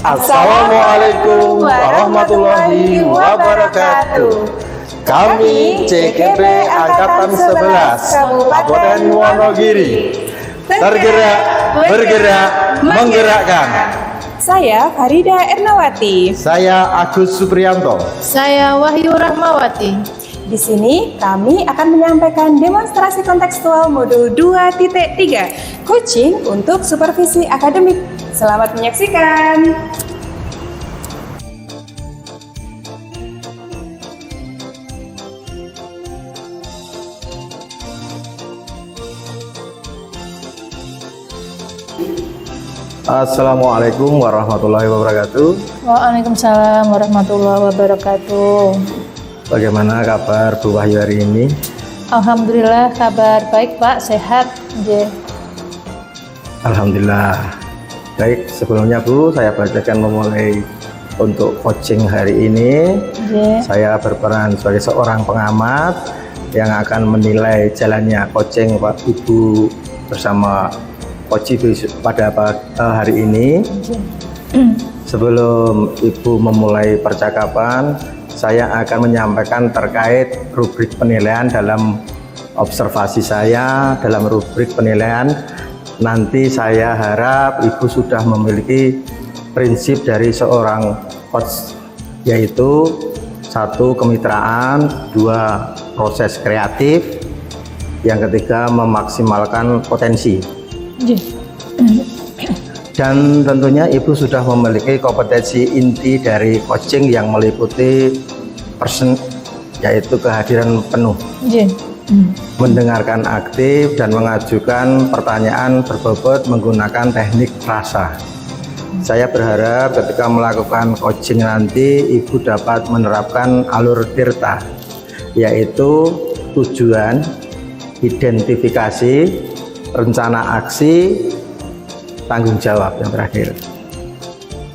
Assalamualaikum warahmatullahi wabarakatuh. Kami CGP Angkatan 11 Kabupaten Wonogiri. Tergerak, bergerak, menggerakkan. Saya Farida Ernawati. Saya Agus Supriyanto. Saya Wahyu Rahmawati. Di sini kami akan menyampaikan demonstrasi kontekstual modul 2.3 coaching untuk supervisi akademik. Selamat menyaksikan. Assalamualaikum warahmatullahi wabarakatuh. Waalaikumsalam warahmatullahi wabarakatuh. Bagaimana kabar Bu Wahyu hari ini? Alhamdulillah kabar baik Pak, sehat. Alhamdulillah. Baik, sebelumnya Bu, saya bacakan memulai untuk coaching hari ini. Saya berperan sebagai seorang pengamat yang akan menilai jalannya coaching Pak Ibu bersama coach pada hari ini. Sebelum Ibu memulai percakapan, saya akan menyampaikan terkait rubrik penilaian dalam observasi saya. Dalam rubrik penilaian nanti saya harap Ibu sudah memiliki prinsip dari seorang coach, yaitu 1. Kemitraan, 2. Proses kreatif, yang ketiga memaksimalkan potensi. Dan tentunya Ibu sudah memiliki kompetensi inti dari coaching yang meliputi person, yaitu kehadiran penuh, mendengarkan aktif dan mengajukan pertanyaan berbobot menggunakan teknik rasa. Saya berharap ketika melakukan coaching nanti Ibu dapat menerapkan alur tirta, yaitu tujuan, identifikasi, rencana aksi, tanggung jawab yang terakhir.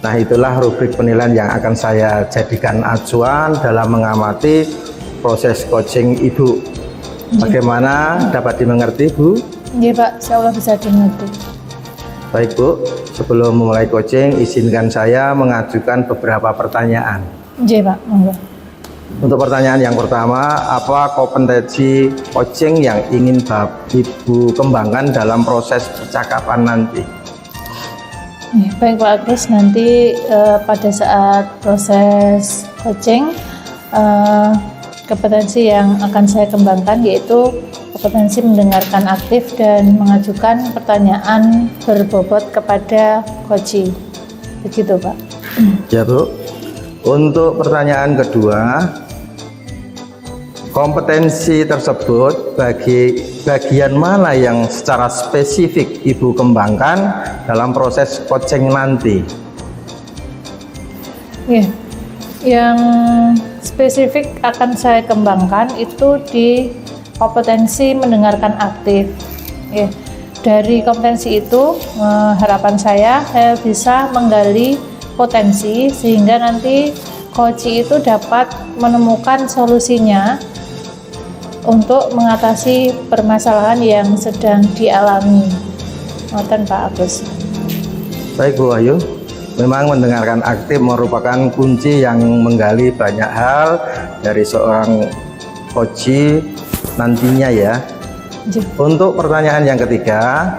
Nah, itulah rubrik penilaian yang akan saya jadikan acuan dalam mengamati proses coaching Ibu. Bagaimana, dapat dimengerti Bu? Iya Pak, insyaallah bisa dimengerti. Baik Bu, sebelum memulai coaching izinkan saya mengajukan beberapa pertanyaan. Iya Pak, monggo. Untuk pertanyaan yang pertama, apa kompetensi coaching yang ingin Ibu kembangkan dalam proses percakapan nanti? Ya, baik Pak Agus, nanti pada saat proses coaching, kompetensi yang akan saya kembangkan yaitu kompetensi mendengarkan aktif dan mengajukan pertanyaan berbobot kepada coach. Begitu Pak. Ya Bu. Untuk pertanyaan kedua, kompetensi tersebut bagian mana yang secara spesifik Ibu kembangkan dalam proses coaching nanti? Ya, yang spesifik akan saya kembangkan itu di kompetensi mendengarkan aktif. Ya, dari kompetensi itu harapan saya bisa menggali potensi sehingga nanti coach itu dapat menemukan solusinya untuk mengatasi permasalahan yang sedang dialami. Ngoten Pak Agus. Baik Bu Wahyu, memang mendengarkan aktif merupakan kunci yang menggali banyak hal dari seorang coach nantinya ya. Untuk pertanyaan yang ketiga,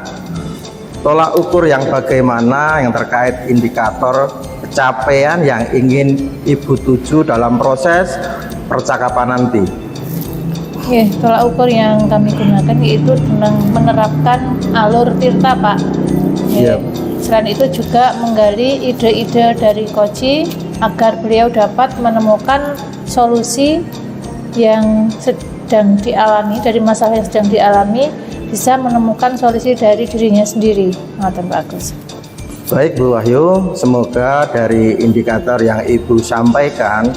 tolak ukur yang bagaimana yang terkait indikator pencapaian yang ingin Ibu tuju dalam proses percakapan nanti. Ya, tolak ukur yang kami gunakan yaitu dengan menerapkan alur tirta Pak. Ya, selain itu juga menggali ide-ide dari coach agar beliau dapat menemukan solusi yang sedang dialami, dari masalah yang sedang dialami, bisa menemukan solusi dari dirinya sendiri. Ngoten Pak Agus. Baik Bu Wahyu, semoga dari indikator yang Ibu sampaikan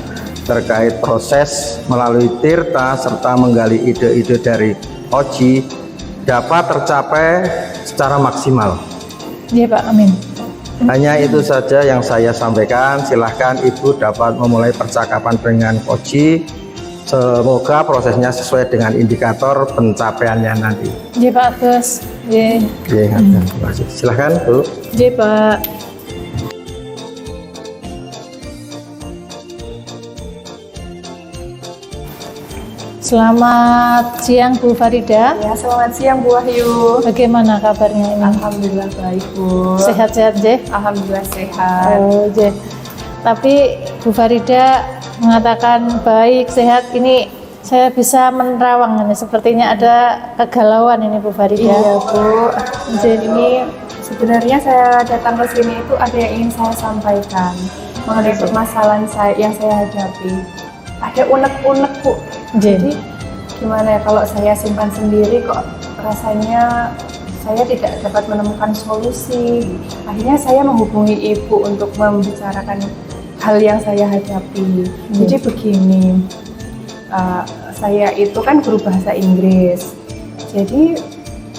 terkait proses melalui tirta serta menggali ide-ide dari coach dapat tercapai secara maksimal. Iya Pak, amin. Hanya itu saja yang saya sampaikan. Silahkan Ibu dapat memulai percakapan dengan coach. Semoga prosesnya sesuai dengan indikator pencapaiannya nanti. Iya Pak Agus. Iya. Terima kasih. Silahkan Bu. Iya Pak. Selamat siang Bu Farida. Ya, selamat siang Bu Wahyu. Bagaimana kabarnya ini? Alhamdulillah baik Bu. Sehat-sehat je? Alhamdulillah sehat. Oh je. Tapi Bu Farida mengatakan baik, sehat. Ini saya bisa menerawang ini. Sepertinya ada kegalauan ini Bu Farida. Iya Bu. Jadi ini sebenarnya saya datang ke sini itu ada yang ingin saya sampaikan mengenai permasalahan yang saya hadapi. Ada unek-unek Bu. Jadi gimana ya, kalau saya simpan sendiri kok rasanya saya tidak dapat menemukan solusi. Akhirnya saya menghubungi ibu untuk membicarakan hal yang saya hadapi. Jadi begini, saya itu kan guru bahasa Inggris. Jadi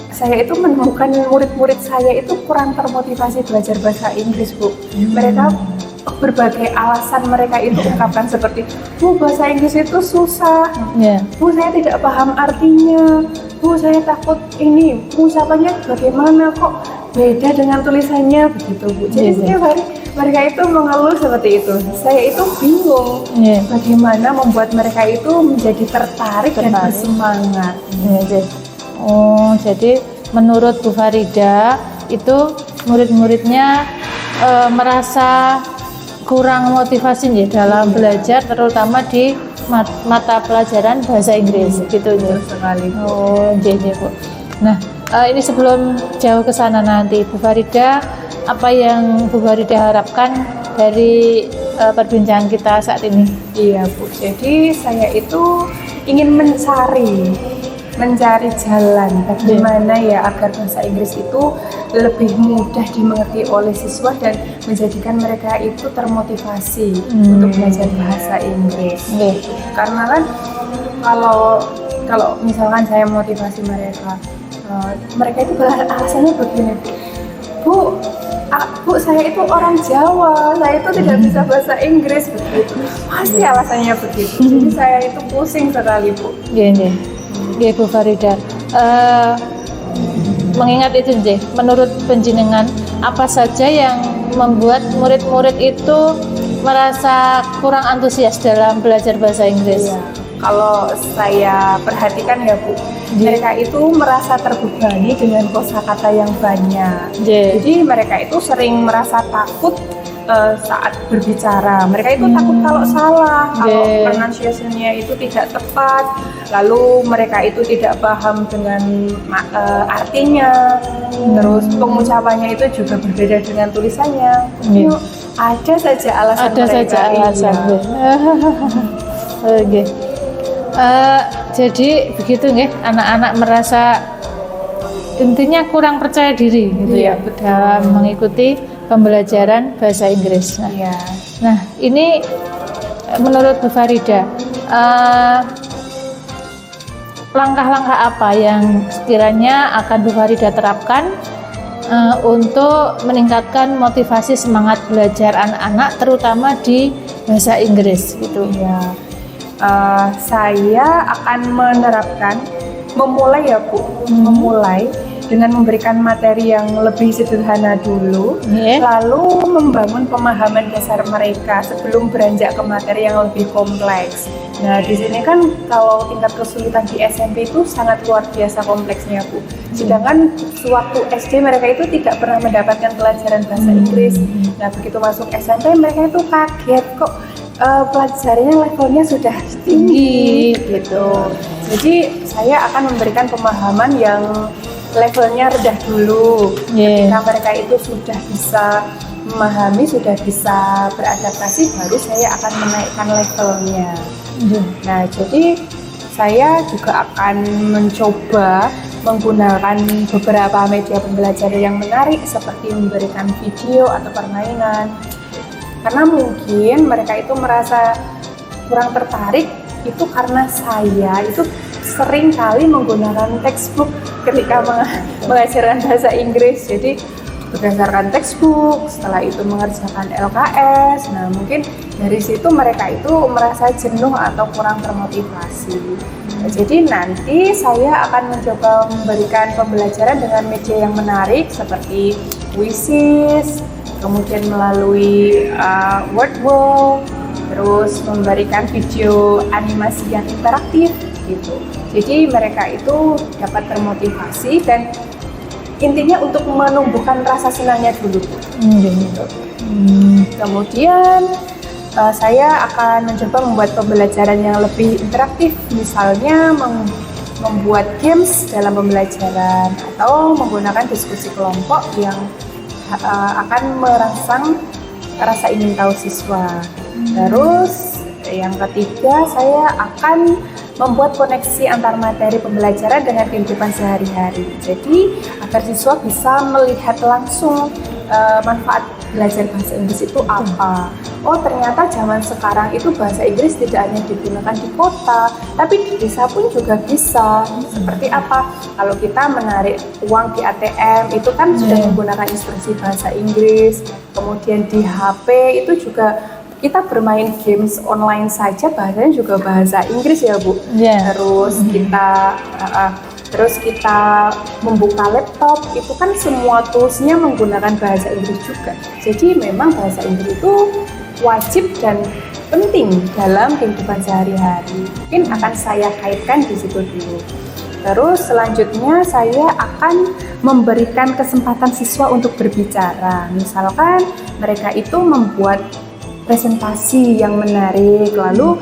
saya itu menemukan murid-murid saya itu kurang termotivasi belajar bahasa Inggris Bu. Mereka berbagai alasan mereka itu ungkapkan seperti, Bu, bahasa Inggris itu susah, Bu, saya tidak paham artinya, Bu, saya takut ini, ucapannya bagaimana kok beda dengan tulisannya, begitu Bu. Jadi setiap hari mereka itu mengeluh seperti itu. Saya itu bingung bagaimana membuat mereka itu menjadi tertarik. Dan bersemangat. Oh, jadi menurut Bu Farida itu murid-muridnya merasa kurang motivasi nih dalam belajar, terutama di mata pelajaran bahasa Inggris, gitu ya. Sekali. Oh, jadi Bu. Nah, ini sebelum jauh ke sana nanti, Bu Farida, apa yang Bu Farida harapkan dari perbincangan kita saat ini? Iya Bu. Jadi saya itu ingin mencari jalan bagaimana ya agar bahasa Inggris itu lebih mudah dimengerti oleh siswa dan menjadikan mereka itu termotivasi untuk belajar bahasa Inggris. Karena kan kalau misalkan saya motivasi mereka, mereka itu alasannya begini, Bu, saya itu orang Jawa, saya itu tidak bisa bahasa Inggris, begitu. Pasti alasannya begitu. Jadi saya itu pusing sekali Bu. Iya. Ya Bu Farida, mengingat itu menurut penjenengan apa saja yang membuat murid-murid itu merasa kurang antusias dalam belajar bahasa Inggris? Ya, kalau saya perhatikan ya Bu, mereka itu merasa terbebani dengan kosakata yang banyak. Jadi mereka itu sering merasa takut saat berbicara. Mereka itu takut kalau salah, kalau pronunciation-nya itu tidak tepat, lalu mereka itu tidak paham dengan artinya, terus pengucapannya itu juga berbeda dengan tulisannya. Ada saja alasan mereka. Oke. Jadi begitu nggih, anak-anak merasa intinya kurang percaya diri gitu ya dalam mengikuti pembelajaran bahasa Inggris. Nah, ini menurut Bu Farida, langkah-langkah apa yang sekiranya akan Bu Farida terapkan untuk meningkatkan motivasi semangat belajar anak-anak, terutama di bahasa Inggris gitu? Saya akan memulai ya Bu, memulai dengan memberikan materi yang lebih sederhana dulu, lalu membangun pemahaman dasar mereka sebelum beranjak ke materi yang lebih kompleks. Nah, di sini kan kalau tingkat kesulitan di SMP itu sangat luar biasa kompleksnya Bu. Sedangkan sewaktu SD mereka itu tidak pernah mendapatkan pelajaran bahasa Inggris. Nah, begitu masuk SMP mereka itu kaget kok pelajarannya levelnya sudah tinggi gitu. Jadi saya akan memberikan pemahaman yang levelnya rendah dulu. Ketika mereka itu sudah bisa memahami, sudah bisa beradaptasi, baru saya akan menaikkan levelnya. Nah, jadi saya juga akan mencoba menggunakan beberapa media pembelajaran yang menarik seperti memberikan video atau permainan. Karena mungkin mereka itu merasa kurang tertarik itu karena saya itu sering kali menggunakan textbook ketika mengajarkan bahasa Inggris. Jadi berdasarkan textbook, setelah itu mengerjakan LKS. Nah, mungkin dari situ mereka itu merasa jenuh atau kurang termotivasi. Nah, jadi nanti saya akan mencoba memberikan pembelajaran dengan media yang menarik seperti Quizzes, kemudian melalui word wall, terus memberikan video animasi yang interaktif gitu. Jadi mereka itu dapat termotivasi dan intinya untuk menumbuhkan rasa senangnya dulu. Gitu. Kemudian saya akan mencoba membuat pembelajaran yang lebih interaktif, misalnya membuat games dalam pembelajaran atau menggunakan diskusi kelompok yang akan merangsang rasa ingin tahu siswa. Terus yang ketiga, saya akan membuat koneksi antar materi pembelajaran dengan kehidupan sehari-hari. Jadi agar siswa bisa melihat langsung manfaat belajar bahasa Inggris itu apa. Oh, ternyata zaman sekarang itu bahasa Inggris tidak hanya digunakan di kota, tapi di desa pun juga bisa. Seperti apa? Kalau kita menarik uang di ATM, itu kan sudah menggunakan instruksi bahasa Inggris. Kemudian di HP itu juga kita bermain games online saja, bahasanya juga bahasa Inggris ya, Bu. Terus kita membuka laptop, itu kan semua toolsnya menggunakan bahasa Inggris juga. Jadi memang bahasa Inggris itu wajib dan penting dalam kehidupan sehari-hari. Mungkin akan saya kaitkan di situ dulu. Terus selanjutnya saya akan memberikan kesempatan siswa untuk berbicara. Misalkan mereka itu membuat presentasi yang menarik, lalu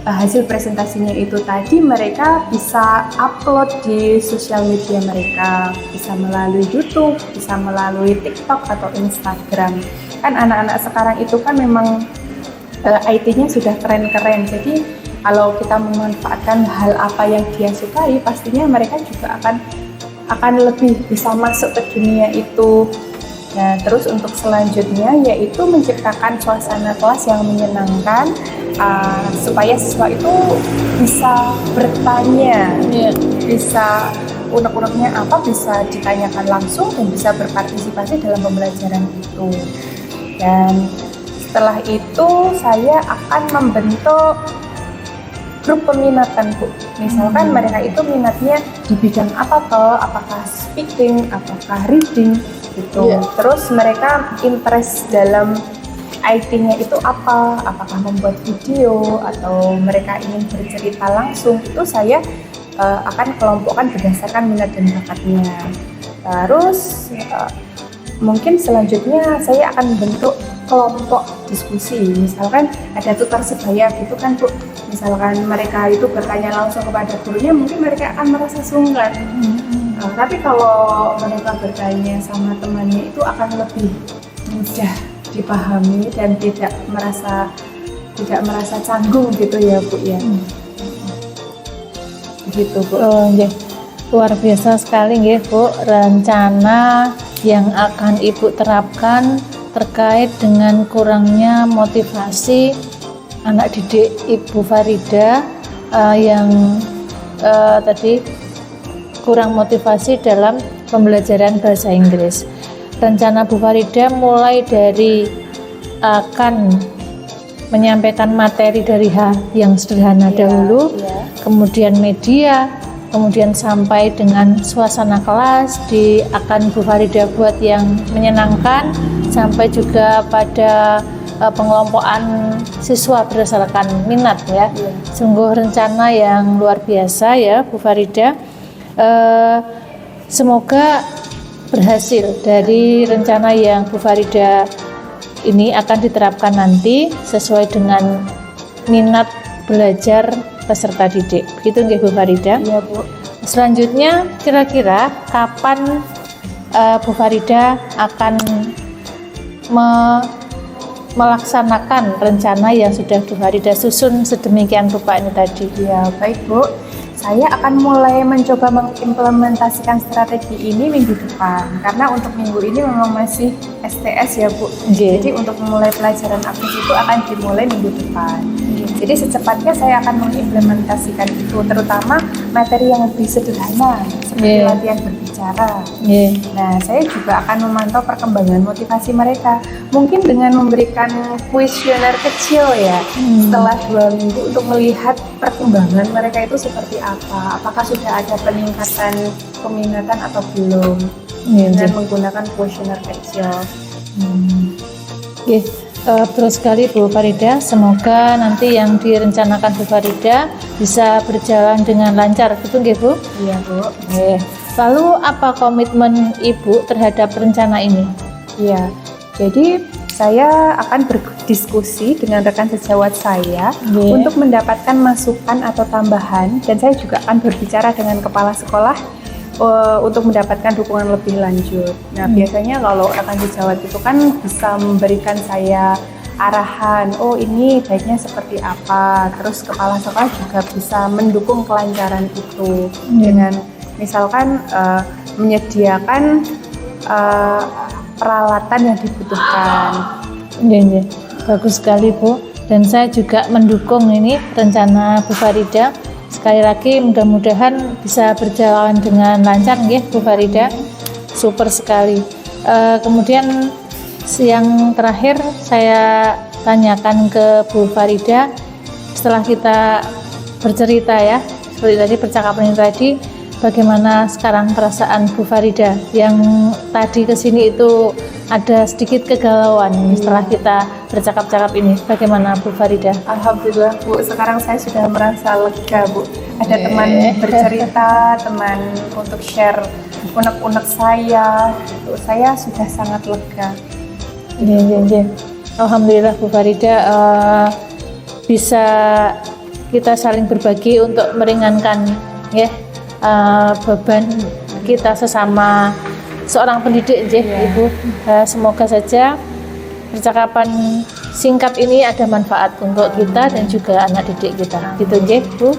hasil presentasinya itu tadi mereka bisa upload di sosial media mereka, bisa melalui YouTube, bisa melalui TikTok atau Instagram. Kan anak-anak sekarang itu kan memang IT-nya sudah keren-keren, jadi kalau kita memanfaatkan hal apa yang dia sukai, pastinya mereka juga akan lebih bisa masuk ke dunia itu. Nah, terus untuk selanjutnya yaitu menciptakan suasana kelas yang menyenangkan, supaya siswa itu bisa bertanya, bisa unek-uneknya apa bisa ditanyakan langsung dan bisa berpartisipasi dalam pembelajaran itu. Dan setelah itu saya akan membentuk grup peminatan, Bu. Misalkan mereka itu minatnya di bidang apa toh, apakah speaking, apakah reading gitu. Terus mereka interest dalam IT-nya itu apa, apakah membuat video atau mereka ingin bercerita langsung, itu saya akan kelompokkan berdasarkan minat dan bakatnya. Terus mungkin selanjutnya saya akan bentuk kelompok diskusi. Misalkan ada tukar sebaya gitu kan, Bu. Misalkan mereka itu bertanya langsung kepada gurunya, mungkin mereka akan merasa sungkan. Tapi kalau mereka bertanya sama temannya itu akan lebih mudah dipahami dan tidak merasa canggung gitu ya, Bu ya. Begitu, Bu. Luar biasa sekali nggih, Bu, rencana yang akan Ibu terapkan terkait dengan kurangnya motivasi anak didik Ibu Farida yang tadi kurang motivasi dalam pembelajaran bahasa Inggris. Rencana Bu Farida mulai dari akan menyampaikan materi dari hal yang sederhana dahulu, kemudian media, kemudian sampai dengan suasana kelas akan Bu Farida buat yang menyenangkan, sampai juga pada pengelompokan siswa berdasarkan minat ya. Sungguh rencana yang luar biasa ya, Bu Farida. Semoga berhasil dari rencana yang Bu Farida ini akan diterapkan nanti sesuai dengan minat belajar peserta didik. Begitu nggih, Bu Farida? Iya, Bu. Selanjutnya kira-kira kapan Bu Farida akan melaksanakan rencana yang sudah Bu Farida susun sedemikian rupa ini tadi? Ya, baik, Bu. Saya akan mulai mencoba mengimplementasikan strategi ini minggu depan, karena untuk minggu ini memang masih STS ya, Bu. Jadi untuk memulai pelajaran aktif itu akan dimulai minggu depan. Jadi secepatnya saya akan mengimplementasikan itu, terutama materi yang lebih sederhana seperti latihan berbicara. Nah, saya juga akan memantau perkembangan motivasi mereka, mungkin dengan memberikan kuesioner kecil ya setelah 2 minggu untuk melihat perkembangan mereka itu seperti apa, apakah sudah ada peningkatan peminatan atau belum, dengan menggunakan kuesioner kecil. Terus sekali Bu Farida, semoga nanti yang direncanakan Bu Farida bisa berjalan dengan lancar, gitu nggih Bu? Iya Bu. Oke. Lalu apa komitmen Ibu terhadap rencana ini? Iya, jadi saya akan berdiskusi dengan rekan sejawat saya untuk mendapatkan masukan atau tambahan, dan saya juga akan berbicara dengan kepala sekolah untuk mendapatkan dukungan lebih lanjut. Nah, biasanya kalau rekan sejawat itu kan bisa memberikan saya arahan, oh ini baiknya seperti apa, terus kepala sekolah juga bisa mendukung kelancaran itu dengan misalkan menyediakan peralatan yang dibutuhkan. Iya, bagus sekali Bu. Dan saya juga mendukung ini rencana Bu Farida. Sekali lagi mudah-mudahan bisa berjalan dengan lancar, nggih Bu Farida. Super sekali. Kemudian yang terakhir saya tanyakan ke Bu Farida, setelah kita bercerita ya, seperti tadi percakapan yang tadi, bagaimana sekarang perasaan Bu Farida yang tadi kesini itu ada sedikit kegalauan setelah kita bercakap-cakap ini, bagaimana Bu Farida? Alhamdulillah Bu, sekarang saya sudah merasa lega Bu. Ada teman bercerita, teman untuk share unek-unek saya sudah sangat lega. Iya. Alhamdulillah Bu Farida, bisa kita saling berbagi untuk meringankan ya beban kita sesama seorang pendidik, Ibu. Semoga saja percakapan singkat ini ada manfaat untuk kita dan juga anak didik kita. Gitu, Bu.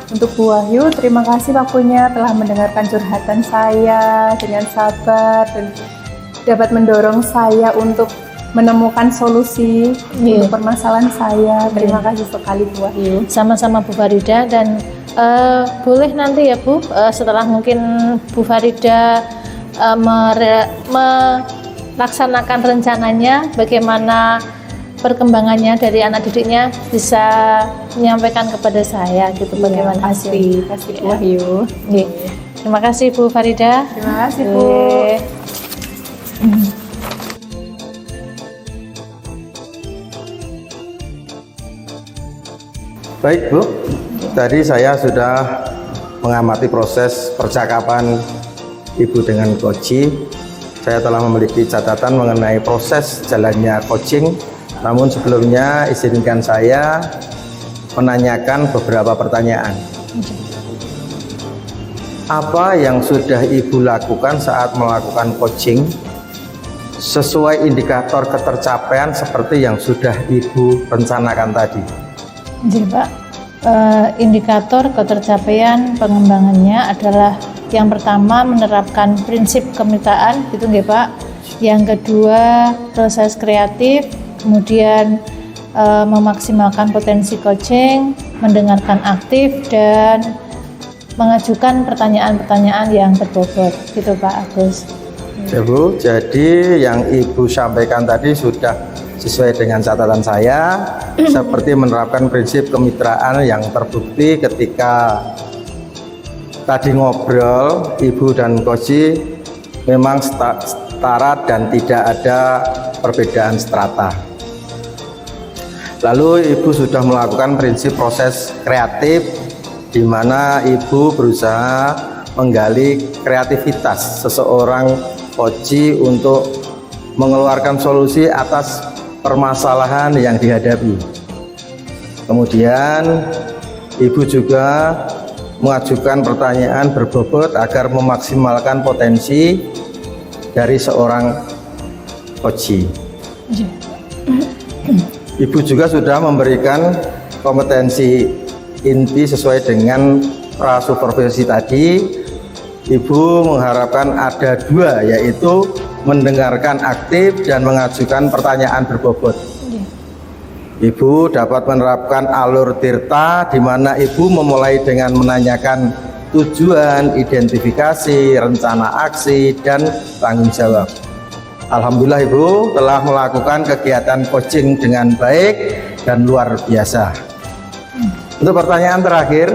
Untuk Bu Wahyu, terima kasih waktunya telah mendengarkan curhatan saya dengan sabar dan dapat mendorong saya untuk menemukan solusi untuk permasalahan saya. Terima kasih sekali Bu Wahyu. Sama-sama Bu Farida, dan boleh nanti ya Bu, setelah mungkin Bu Farida melaksanakan rencananya, bagaimana perkembangannya dari anak didiknya bisa menyampaikan kepada saya gitu, bagaimana pasti Bu Wahyu. Terima kasih Bu Farida. Terima kasih Bu. Baik Bu, tadi saya sudah mengamati proses percakapan Ibu dengan Koci. Saya telah memiliki catatan mengenai proses jalannya coaching. Namun sebelumnya izinkan saya menanyakan beberapa pertanyaan. Apa yang sudah Ibu lakukan saat melakukan coaching sesuai indikator ketercapaian seperti yang sudah Ibu rencanakan tadi? Jadi Pak, indikator ketercapaian pengembangannya adalah yang pertama menerapkan prinsip kemitraan, gitu nggih Pak. Yang kedua proses kreatif, kemudian memaksimalkan potensi coaching, mendengarkan aktif, dan mengajukan pertanyaan-pertanyaan yang berbobot, gitu Pak Agus. Ya Bu, jadi yang Ibu sampaikan tadi sudah sesuai dengan catatan saya, seperti menerapkan prinsip kemitraan yang terbukti ketika tadi ngobrol Ibu dan Koci memang setara dan tidak ada perbedaan strata. Lalu Ibu sudah melakukan prinsip proses kreatif, di mana Ibu berusaha menggali kreativitas seseorang Koci untuk mengeluarkan solusi atas permasalahan yang dihadapi. Kemudian Ibu juga mengajukan pertanyaan berbobot agar memaksimalkan potensi dari seorang Koci. Ibu juga sudah memberikan kompetensi inti sesuai dengan prasupervisi tadi. Ibu mengharapkan ada dua, yaitu mendengarkan aktif dan mengajukan pertanyaan berbobot. Ibu dapat menerapkan alur tirta, di mana Ibu memulai dengan menanyakan tujuan, identifikasi, rencana aksi, dan tanggung jawab. Alhamdulillah Ibu telah melakukan kegiatan coaching dengan baik dan luar biasa. Untuk pertanyaan terakhir,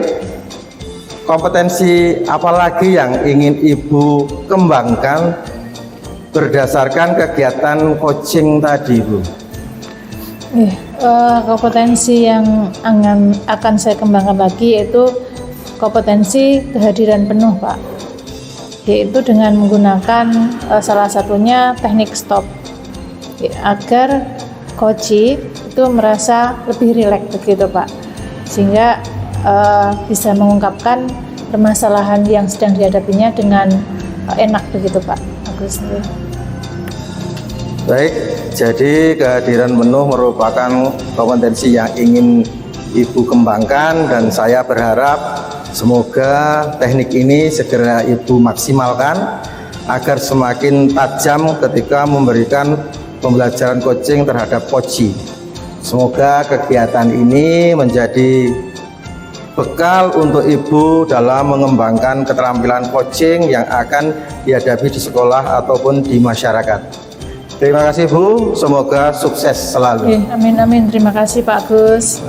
kompetensi apa lagi yang ingin Ibu kembangkan berdasarkan kegiatan coaching tadi Bu? Kompetensi yang akan saya kembangkan lagi yaitu kompetensi kehadiran penuh, Pak. Yaitu dengan menggunakan salah satunya teknik stop, agar koci itu merasa lebih rileks begitu, Pak, sehingga bisa mengungkapkan permasalahan yang sedang dihadapinya dengan enak begitu, Pak Agus. Baik, jadi kehadiran penuh merupakan kompetensi yang ingin Ibu kembangkan, dan saya berharap semoga teknik ini segera Ibu maksimalkan agar semakin tajam ketika memberikan pembelajaran coaching terhadap koci. Semoga kegiatan ini menjadi bekal untuk Ibu dalam mengembangkan keterampilan coaching yang akan dihadapi di sekolah ataupun di masyarakat. Terima kasih Bu, semoga sukses selalu. Amin, amin. Terima kasih Pak Agus.